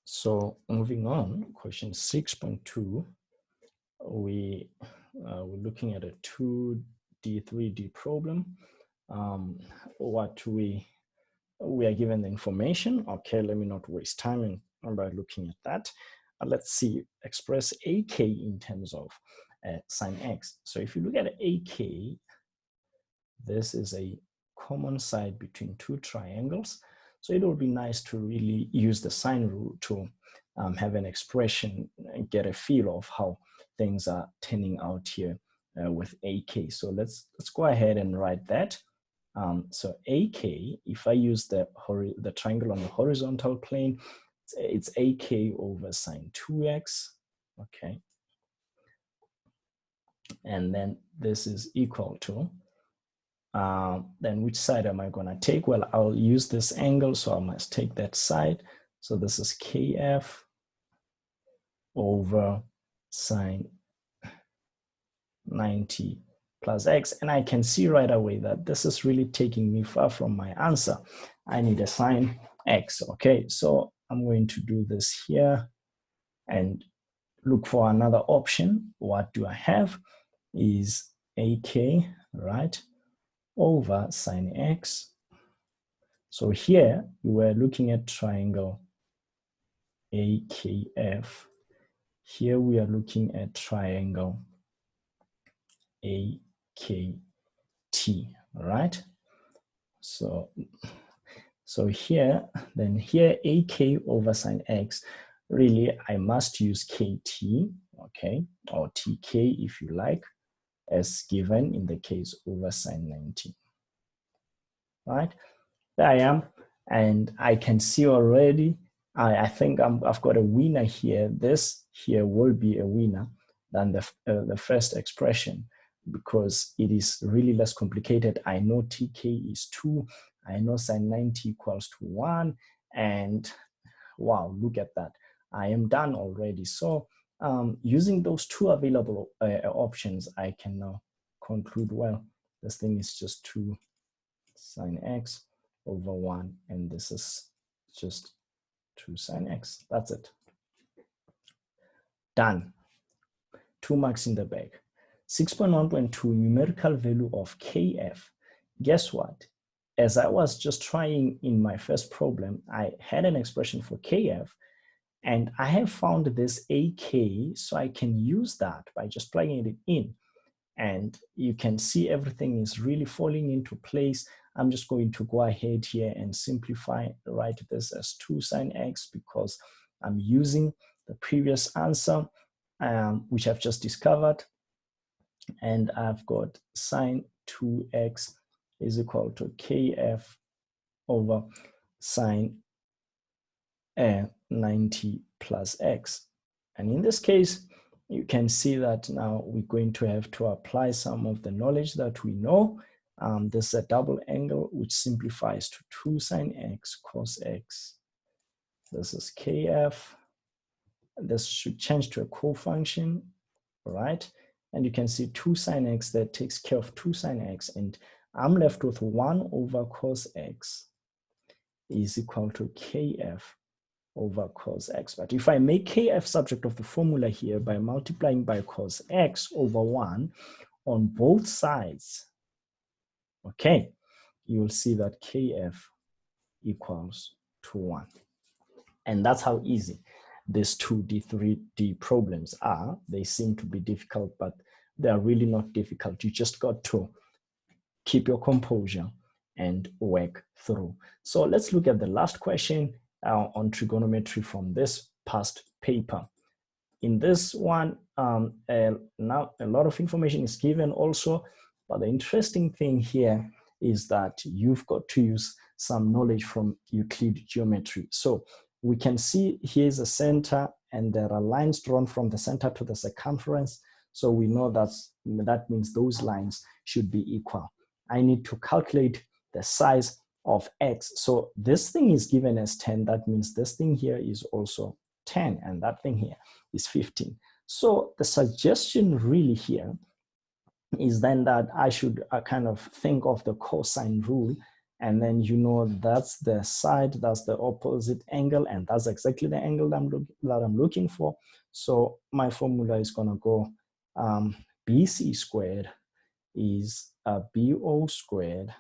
So moving on, question 6.2, we're looking at a 2D, 3D problem. What we are given the information. Okay, let me not waste time by looking at that. Let's see, express AK in terms of sine x. So if you look at AK, this is a common side between two triangles. So it would be nice to really use the sine rule to have an expression and get a feel of how things are turning out here with AK. So let's go ahead and write that. So AK, if I use the triangle on the horizontal plane, it's AK over sine 2x, okay? And then this is equal to, then which side am I gonna take? Well, I'll use this angle, so I must take that side. So this is KF over sine 90 plus x, and I can see right away that this is really taking me far from my answer. I need a sine x, okay? So I'm going to do this here and look for another option. What do I have is AK, right, over sine x. So here we were looking at triangle AKF. Here we are looking at triangle AKT, right? So here, then here AK over sine x, really I must use KT, okay, or TK if you like, as given in the case over sine 90, right? There I am, and I can see already, I think I've got a winner here. This here will be a winner than the first expression, because it is really less complicated. I know TK is 2, I know sine 90 equals to 1, and wow, look at that. I am done already. So using those two available options, I can now conclude, well, this thing is just 2 sine x over 1, and this is just 2 sine x. That's it. Done. 2 marks in the bag. 6.1.2, numerical value of KF. Guess what? As I was just trying in my first problem, I had an expression for KF, and I have found this AK, so I can use that by just plugging it in. And you can see everything is really falling into place. I'm just going to go ahead here and simplify, write this as 2 sine x, because I'm using the previous answer, which I've just discovered. And I've got sine 2x is equal to KF over sine 90 plus x. And in this case, you can see that now we're going to have to apply some of the knowledge that we know. This is a double angle, which simplifies to 2 sine x cos x. This is KF. This should change to a cofunction, right? And you can see 2 sine x, that takes care of 2 sine x, and I'm left with 1 over cos x is equal to KF over cos x. But if I make KF subject of the formula here by multiplying by cos x over 1 on both sides, okay, you'll see that KF equals to 1. And that's how easy these 2D, 3D problems are. They seem to be difficult, but they're really not difficult. You just got to keep your composure and work through. So let's look at the last question on trigonometry from this past paper. In this one, now a lot of information is given also, but the interesting thing here is that you've got to use some knowledge from Euclid geometry. So we can see here's a center, and there are lines drawn from the center to the circumference. So we know that means those lines should be equal. I need to calculate the size of x. So this thing is given as 10. That means this thing here is also 10, and that thing here is 15. So the suggestion really here is then that I should kind of think of the cosine rule and then you know that's the side, that's the opposite angle, and that's exactly the angle that I'm looking for. So my formula is gonna go BC squared is BO squared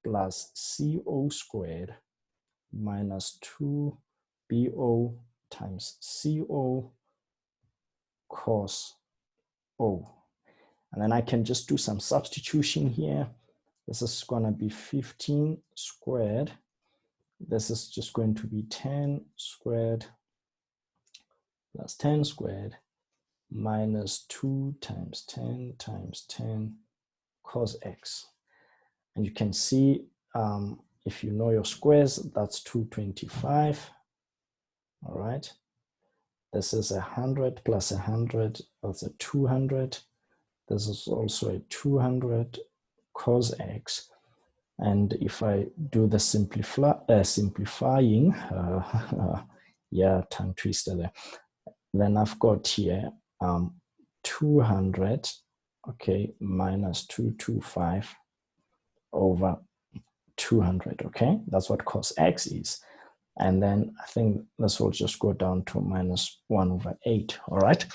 plus CO squared minus 2BO times CO cos O. And then I can just do some substitution here. This is going to be 15 squared. This is just going to be 10 squared plus 10 squared minus 2 times 10 times 10 cos x. And you can see, if you know your squares, that's 225. All right. This is 100 plus 100, that's a 200. This is also a 200 cos x. And if I do the simplifying, yeah, tongue twister there, then I've got here 200, okay, minus 225 over 200, okay? That's what cos x is. And then I think this will just go down to minus 1 over 8, all right?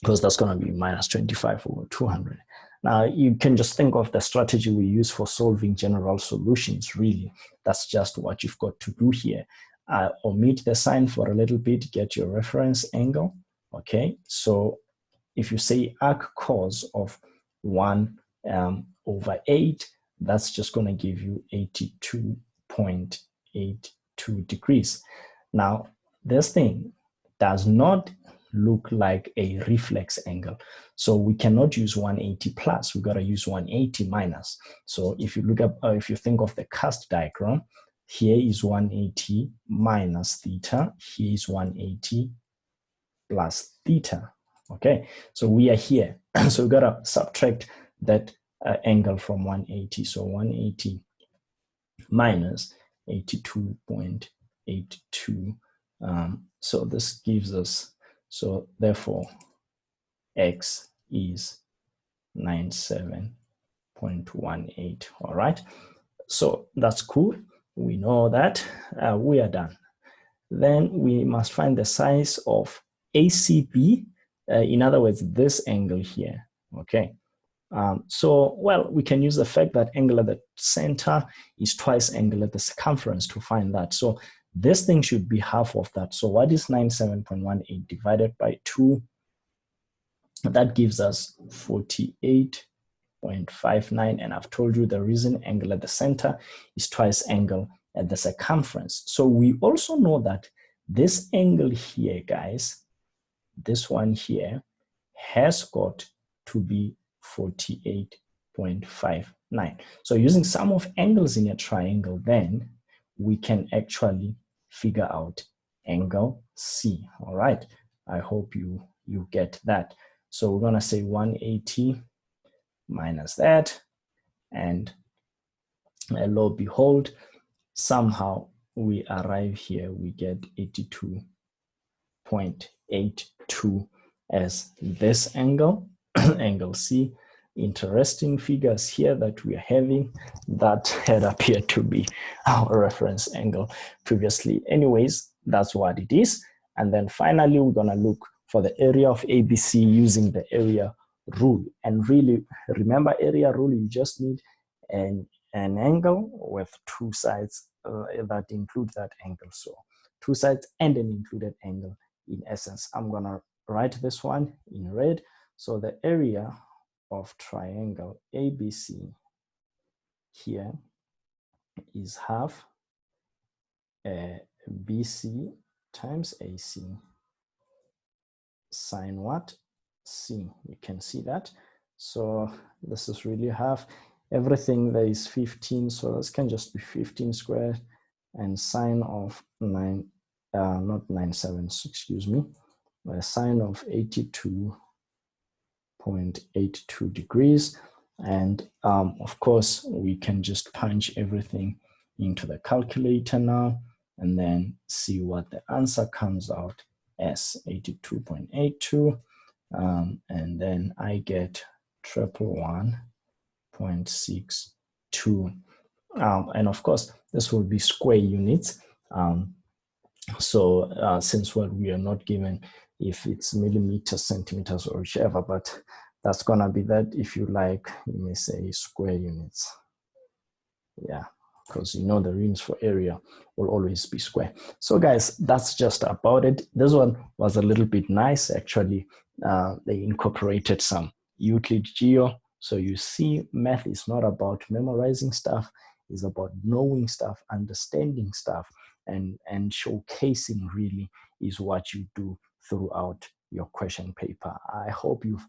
Because that's going to be minus 25 over 200. Now, you can just think of the strategy we use for solving general solutions, really. That's just what you've got to do here. Omit the sign for a little bit, get your reference angle, okay? So if you say arc cos of 1 over 8, that's just going to give you 82.82 degrees. Now, this thing does not look like a reflex angle. So we cannot use 180 plus, we got to use 180 minus. So if you look up, if you think of the cast diagram, here is 180 minus theta, here is 180 plus theta. Okay, so we are here. So we got to subtract that angle from 180. So 180 minus 82.82. So this gives us, so therefore x is 97.18. All right, so that's cool. We know that. We are done. Then we must find the size of ACB. In other words, this angle here. Okay. So, well, we can use the fact that angle at the center is twice angle at the circumference to find that. So this thing should be half of that. So what is 97.18 divided by 2? That gives us 48.59. And I've told you the reason angle at the center is twice angle at the circumference. So we also know that this angle here, guys, this one here, has got to be 48.59. So using sum of angles in a triangle, then we can actually figure out angle C. All right, I hope you get that. So we're going to say 180 minus that, and lo behold, somehow we arrive here, we get 82.82 as this angle, angle C. Interesting figures here that we are having that had appeared to be our reference angle previously. Anyways, that's what it is. And then finally, we're going to look for the area of ABC using the area rule. And really, remember area rule, you just need an angle with two sides that include that angle. So two sides and an included angle in essence. I'm going to write this one in red. So the area of triangle ABC here is half BC times AC sine what? C. You can see that. So this is really half. Everything there is 15, so this can just be 15 squared, and sine of excuse me, sine of 82.82 degrees. And of course, we can just punch everything into the calculator now and then see what the answer comes out as, 82.82. And then I get 111.62. And of course, this will be square units. So since what we are not given if it's millimeters, centimeters, or whichever, but that's gonna be that. If you like, you may say square units. Yeah, because you know the units for area will always be square. So guys, that's just about it. This one was a little bit nice actually. They incorporated some Euclid Geo. So you see, math is not about memorizing stuff, it's about knowing stuff, understanding stuff, and showcasing really is what you do throughout your question paper. I hope you've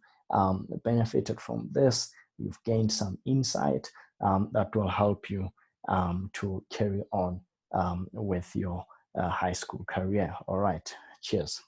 benefited from this. You've gained some insight that will help you to carry on with your high school career. All right, cheers.